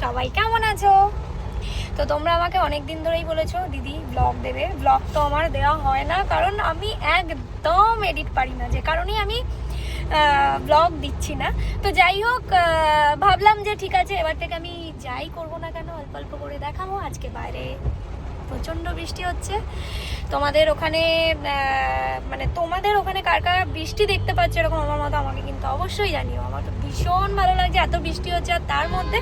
সবাই কেমন আছো? তো তোমরা আমাকে অনেক দিন ধরেই বলেছো দিদি ব্লগ দেবে। ব্লগ তো আমার দেওয়া হয় না, কারণ আমি একদম এডিট পারি না, যে কারণেই আমি ব্লগ দিচ্ছি না। তো যাই হোক, ভাবলাম যে ঠিক আছে, এবার থেকে আমি যাই করবো না কেন অল্প অল্প করে দেখাবো। আজকে বাইরে প্রচণ্ড বৃষ্টি হচ্ছে। তোমাদের ওখানে মানে তোমাদের ওখানে কার কার বৃষ্টি দেখতে পাচ্ছে এরকম আমার মতো, আমাকে কিন্তু অবশ্যই জানিও। আমার তো ভীষণ ভালো লাগছে, এত বৃষ্টি হচ্ছে। আর তার মধ্যে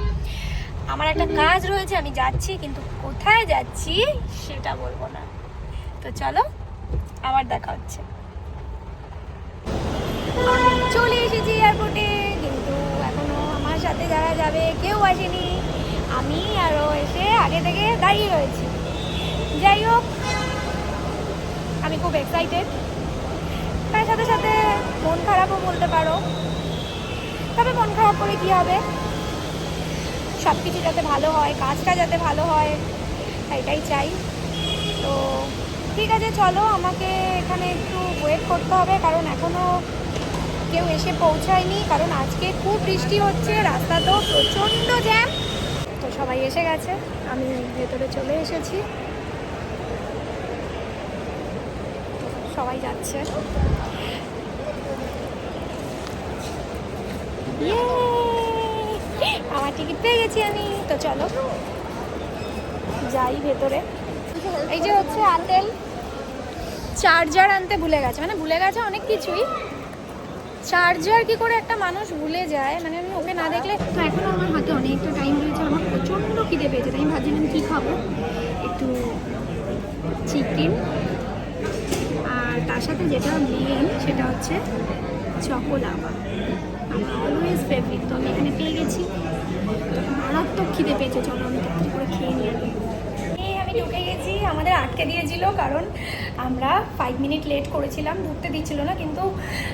আমার একটা কাজ রয়েছে, আমি যাচ্ছি, কিন্তু কোথায় যাচ্ছি সেটা বলবো না। তো চলো, আবার দেখা হচ্ছে। আমি চলে এসেছি এয়ারপোর্টে, কিন্তু এখনো আমার সাথে যারা যাবে কেউ আসেনি। আমি আরও এসে আগে থেকে দাঁড়িয়ে রয়েছি। যাই হোক, আমি খুব এক্সাইটেড। তার সাথে সাথে মন খারাপও বলতে পারো, তবে মন খারাপ করে কী হবে, সব কিছু যাতে ভালো হয়, কাজটা যাতে ভালো হয়, এটাই চাই। তো ঠিক আছে, চলো, আমাকে এখানে একটু ওয়েট করতে হবে, কারণ এখনও কেউ এসে পৌঁছায়নি। কারণ আজকে খুব বৃষ্টি হচ্ছে, রাস্তা তো প্রচণ্ড জ্যাম। তো সবাই এসে গেছে, আমি ভেতরে চলে এসেছি, সবাই যাচ্ছে। আমার টিকিট পেয়ে গেছি আমি। তো চলো যাই ভেতরে। এই যে হচ্ছে আতেল চার্জার আনতে ভুলে গেছে, মানে ভুলে গেছে অনেক কিছুই। চার্জার কি করে একটা মানুষ ভুলে যায়, মানে আমি ওকে না দেখলে। তো এখনও আমার হাতে অনেকটা টাইম রয়েছে, আমার প্রচণ্ড খিদে পেয়েছে, তাই আমি ভাবছিলাম কী খাবো। একটু চিকেন, আর তার সাথে যেটা মেন সেটা হচ্ছে চকোলাভা, আমার অলওয়েজ ফেভারিট। তো আমি এখানে পেয়ে গেছি, মারাত্মক খিদে পেয়েছে। চলো আমি তাড়াতাড়ি করে খেয়ে নিয়ে আমি ঢুকে গেছি। আমাদের আটকে দিয়েছিল, কারণ আমরা 5 মিনিট লেট করেছিলাম, ঢুকতে দিচ্ছিল না, কিন্তু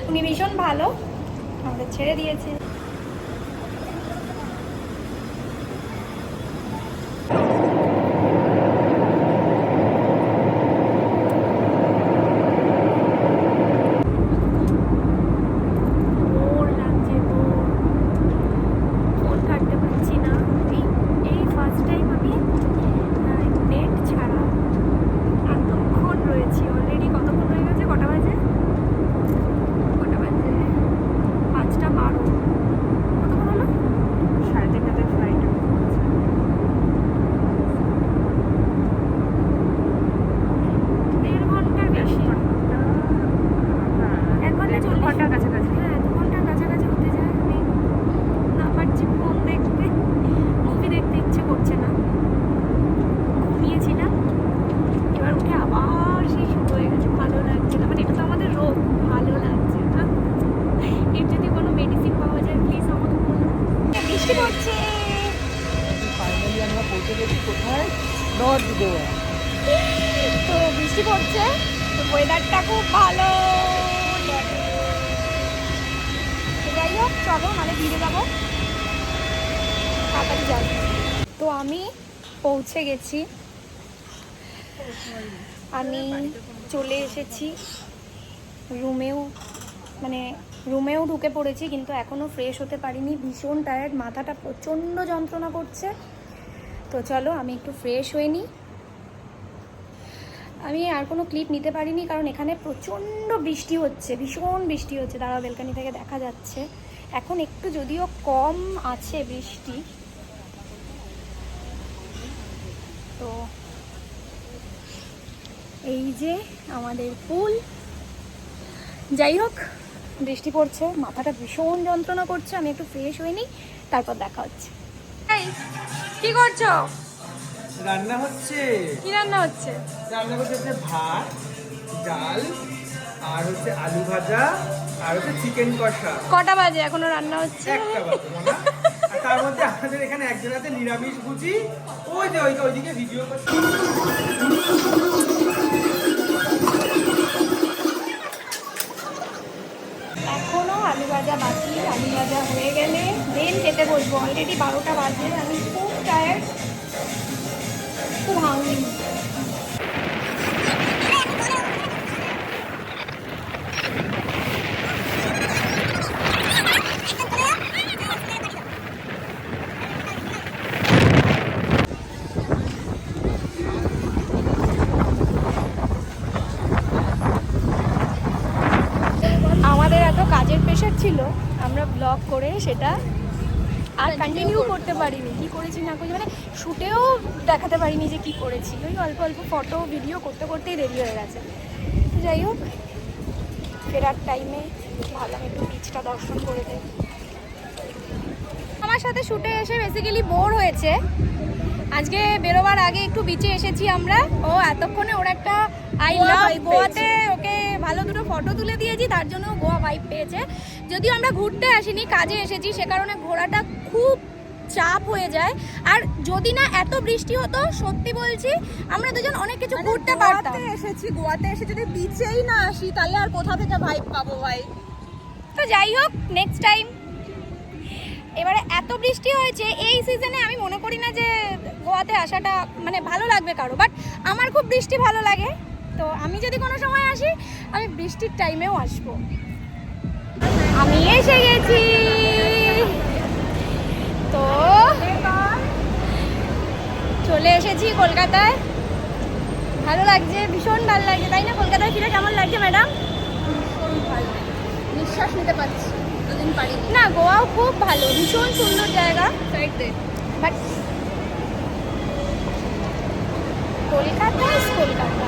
উনি ভীষণ ভালো, আমাদের ছেড়ে দিয়েছে। তো বৃষ্টি পড়ছে, তো ওয়েদারটা খুব ভালো। যাই হোক, চলো, নাহলে ভিড়ে যাবো, তাড়াতাড়ি যাই। তো আমি পৌঁছে গেছি, আমি চলে এসেছি রুমেও, মানে রুমেও ঢুকে পড়েছি, কিন্তু এখনও ফ্রেশ হতে পারিনি, ভীষণ টায়ার্ড, মাথাটা প্রচণ্ড যন্ত্রণা করছে। তো চলো আমি একটু ফ্রেশ হয়ে নিই। আমি আর কোনো ক্লিপ নিতে পারিনি, কারণ এখানে প্রচণ্ড বৃষ্টি হচ্ছে, ভীষণ বৃষ্টি হচ্ছে। দাঁড়াও, বেলকানি থেকে দেখা যাচ্ছে, এখন একটু যদিও কম আছে বৃষ্টি। তো এই যে আমাদের পুল। যাই হোক, বৃষ্টি পড়ছে, মাথাটা ভীষণ যন্ত্রণা করছে, আমি একটু ফ্রেশ হয়ে নিই, তারপর দেখা হচ্ছে। কি করছো? রান্না হচ্ছে। কি রান্না হচ্ছে? রান্না করতে হচ্ছে ভাত, ডাল, আর হচ্ছে আলু ভাজা, আর হচ্ছে চিকেন কষা। কটা বাজে এখনো রান্না হচ্ছে? একটা বাজে না। আর তার মধ্যে আমাদের এখানে একজনাতে নিরামিষ ভুজি, ওই যে ওইদিকে ভিডিও করছে। এখনো আলু ভাজা বাকি, আলু ভাজা হয়ে গেলে দেন খেতে বসবো। অলরেডি 12টা বাজে, আমি খুব টায়ার্ড, খুব হাংরি। ব্লগ করে সেটা আর কন্টিনিউ করতে পারিনি, কি করেছি না করেছি মানে শ্যুটেও দেখাতে পারিনি যে কি করেছি। ওই অল্প অল্প ফটো ভিডিও করতে করতেই দেরি হয়ে গেছে। যাই হোক, ফেরার টাইমে ভাবলাম একটু বিচটা দর্শন করে দেয়। আমার সাথে শ্যুটে এসে বেসিক্যালি বোর হয়েছে। আজকে বেরোবার আগে একটু বিচে এসেছি আমরা, ও এতক্ষণে ওর একটা আই লাভ গোয়াতে ওকে ভালো দুটো ফটো তুলে দিয়েছি, তার জন্য গোয়া ভাইব পেয়েছে। যদিও আমরা ঘুরতে আসিনি, কাজে এসেছি, সে কারণে ঘোরাটা খুব চাপ হয়ে যায়। আর যদি না এত বৃষ্টি হতো, সত্যি বলছি আমরা দুজন অনেক কিছু ঘুরতে পারতাম। এসেছি গোয়াতে এসে যদি বিচেই না আসি তাহলে আর কোথা থেকে ভাইব পাবো ভাই। তো যাই হোক, নেক্সট টাইম। এবারে এত বৃষ্টি হয়েছে এই সিজনে, আমি মনে করি না যে গোয়াতে আসাটা মানে ভালো লাগবে কারো, বাট আমার খুব বৃষ্টি ভালো লাগে। তো আমি যদি কোনো সময় আসি, আমি বৃষ্টির টাইমেও আসবো। আমি এসে গেছি। তো চলে এসেছি কলকাতায়। ভালো লাগছে, ভীষণ ভালো লাগছে, তাই না? কলকাতায় ফিরে কেমন লাগছে ম্যাডাম? নিঃশ্বাস নিতে পারছি, দুদিন পারি না, গোয়াও খুব ভালো, ভীষণ সুন্দর জায়গা, বাট কলকাতা ইজ কলকাতা।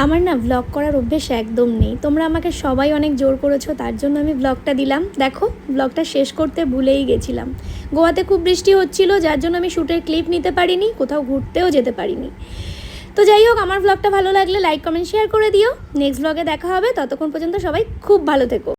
আমার না ব্লগ করার অভ্যেস একদম নেই, তোমরা আমাকে সবাই অনেক জোর করেছো, তার জন্য আমি ব্লগটা দিলাম। দেখো, ব্লগটা শেষ করতে ভুলেই গেছিলাম। গোয়াতে খুব বৃষ্টি হচ্ছিল, যার জন্য আমি শ্যুটের ক্লিপ নিতে পারিনি, কোথাও ঘুরতেও যেতে পারিনি। তো যাই হোক, আমার ব্লগটা ভালো লাগলে লাইক কমেন্ট শেয়ার করে দিও। নেক্সট ব্লগে দেখা হবে, ততক্ষণ পর্যন্ত সবাই খুব ভালো থেকো।